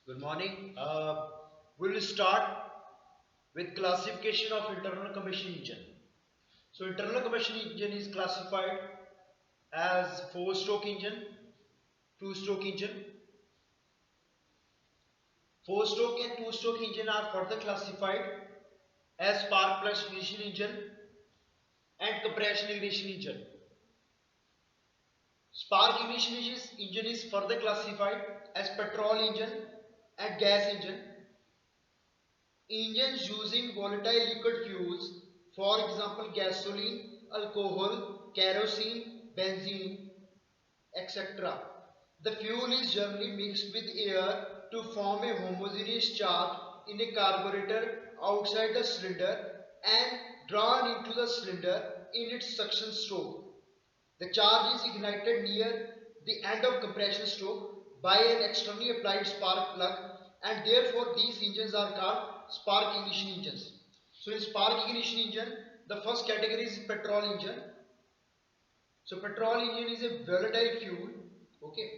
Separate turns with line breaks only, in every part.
Good morning. We will start with classification of internal combustion engine. So internal combustion engine is classified as four-stroke engine, two-stroke engine. Four-stroke and two-stroke engine are further classified as spark plus ignition engine and compression ignition engine. Spark ignition engine is further classified as petrol engine and gas engine. Engines using volatile liquid fuels, for example gasoline, alcohol, kerosene, benzene, etc. The fuel is generally mixed with air to form a homogeneous charge in a carburetor outside the cylinder and drawn into the cylinder in its suction stroke. The charge is ignited near the end of compression stroke by an externally applied spark plug, and therefore these engines are called spark ignition engines. So in spark ignition engine, the first category is petrol engine. So petrol engine is a volatile fuel. Okay.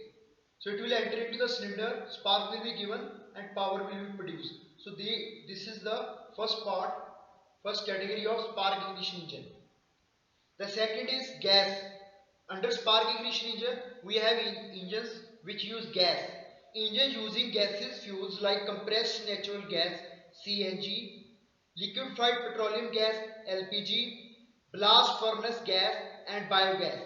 So it will enter into the cylinder, spark will be given and power will be produced. So this is the first category of spark ignition engine. The second is gas. Under spark ignition engine, we have engines which use gas. Engines using gaseous fuels like compressed natural gas (CNG), liquefied petroleum gas (LPG), blast furnace gas, and biogas.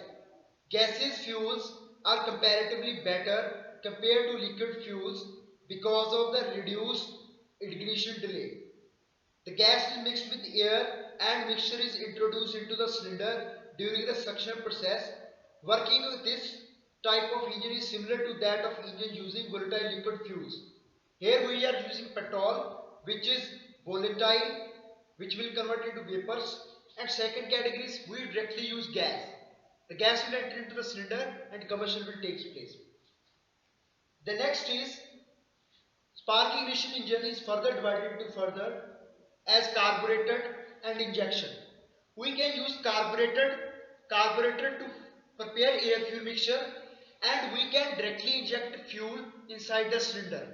Gaseous fuels are comparatively better compared to liquid fuels because of the reduced ignition delay. The gas is mixed with air and mixture is introduced into the cylinder during the suction process. Working with this type of engine is similar to that of engine using volatile liquid fuels. Here we are using petrol, which is volatile, which will convert into vapors, and second category is we directly use gas. The gas will enter into the cylinder and combustion will take place. The next is spark ignition engine is further divided into further as carbureted and injection. We can use carburetor to prepare air fuel mixture, and we can directly inject fuel inside the cylinder.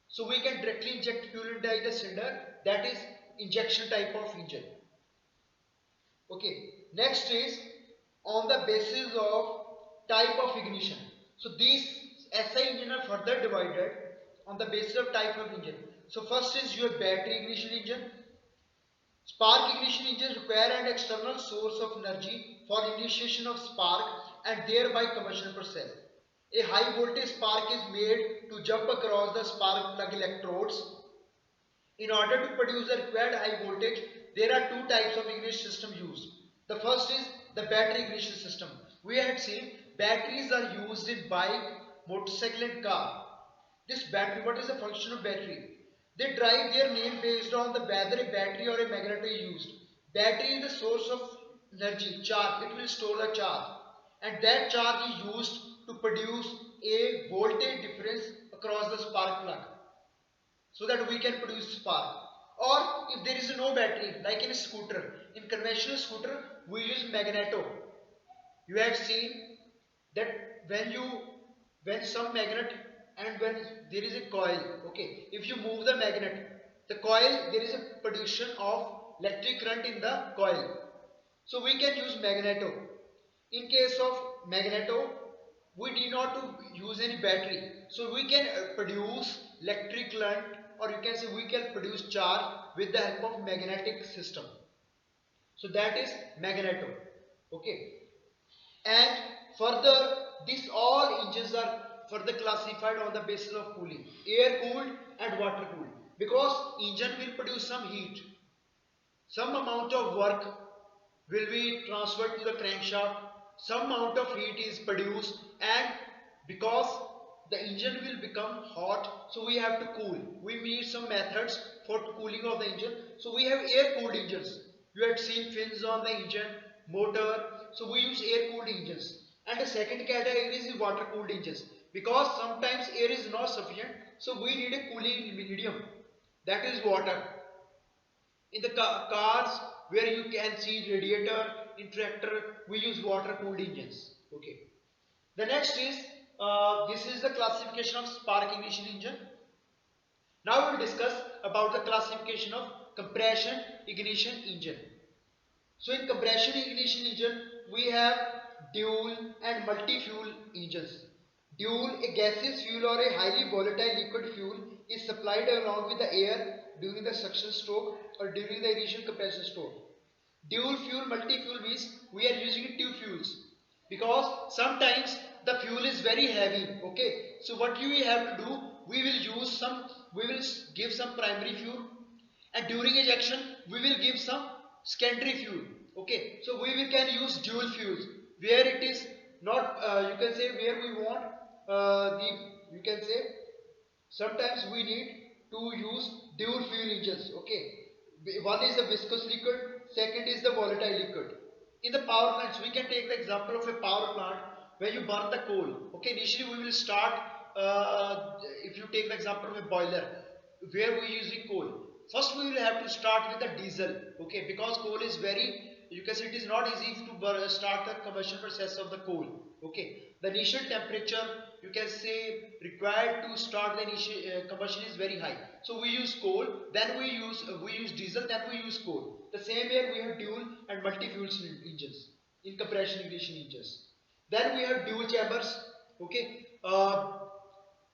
So we can directly inject fuel inside the cylinder, that is injection type of engine. Okay, next is on the basis of type of ignition. So these SI engine are further divided on the basis of type of engine. So first is your battery ignition engine. Spark ignition engines require an external source of energy for initiation of spark and thereby combustion process. A high voltage spark is made to jump across the spark plug electrodes. In order to produce the required high voltage, there are two types of ignition system used. The first is the battery ignition system. We had seen batteries are used in bike, motorcycle and car. This battery, what is the function of battery? They drive their name based on the whether a battery or a magnet is used. Battery is the source of energy, charge. It will store the charge, and that charge is used to produce a voltage difference across the spark plug, so that we can produce spark. Or if there is no battery, like in a scooter, in conventional scooter, we use magneto. You have seen that when some magnet and when there is a coil, okay, if you move the magnet, the coil, there is a production of electric current in the coil. So we can use magneto. In case of magneto, we need not to use any battery, so we can produce electric current, or you can say we can produce charge with the help of magnetic system. So that is magneto. Okay. And further, these all engines are further classified on the basis of cooling, air cooled and water cooled, because engine will produce some heat. Some amount of work will be transferred to the crankshaft, some amount of heat is produced, and because the engine will become hot, so we have to cool. We need some methods for cooling of the engine. So we have air cooled engines. You had seen fins on the engine, motor. So we use air cooled engines. And the second category is water cooled engines, because sometimes air is not sufficient, so we need a cooling medium, that is water. In the cars where you can see radiator, in tractor we use water cooled engines. Okay. The next is this is the classification of spark ignition engine. Now we will discuss about the classification of compression ignition engine. So in compression ignition engine, we have dual and multi-fuel engines. Dual, a gaseous fuel or a highly volatile liquid fuel, is supplied along with the air during the suction stroke or during the initial compression stroke. Dual fuel, multi-fuel means we are using two fuels because sometimes the fuel is very heavy. Okay, so what we have to do, we will use some, we will give some primary fuel, and during ejection we will give some secondary fuel. Okay, so we will, can use dual fuels where it is not you can say where we want the, you can say sometimes we need to use dual fuel engines. Okay, one is the viscous liquid, second is the volatile liquid. In the power plants, we can take the example of a power plant where you burn the coal. Okay, initially we will start if you take the example of a boiler where we using coal, first we will have to start with the diesel. Okay, because coal is very, you can say it is not easy to start the combustion process of the coal. Okay, the initial temperature, you can say, required to start the initial combustion is very high, so we use coal, then we use diesel, then we use coal. The same way we have dual and multi fuel engines in compression ignition engines. Then we have dual chambers. Okay,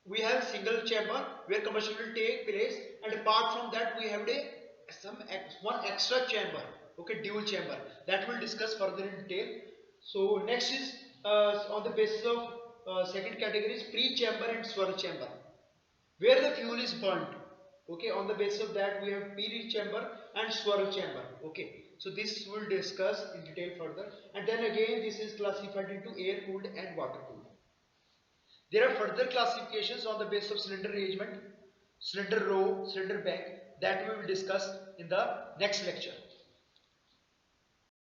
we have single chamber where combustion will take place, and apart from that we have a one extra chamber. Okay, dual chamber, that we'll discuss further in detail. So next is on the basis of second category is pre-chamber and swirl chamber where the fuel is burnt. Okay, on the basis of that we have pre-chamber and swirl chamber. Okay, so this we'll discuss in detail further, and then again this is classified into air cooled and water cooled. There are further classifications on the basis of cylinder arrangement, cylinder row, cylinder bank, that we will discuss in the next lecture.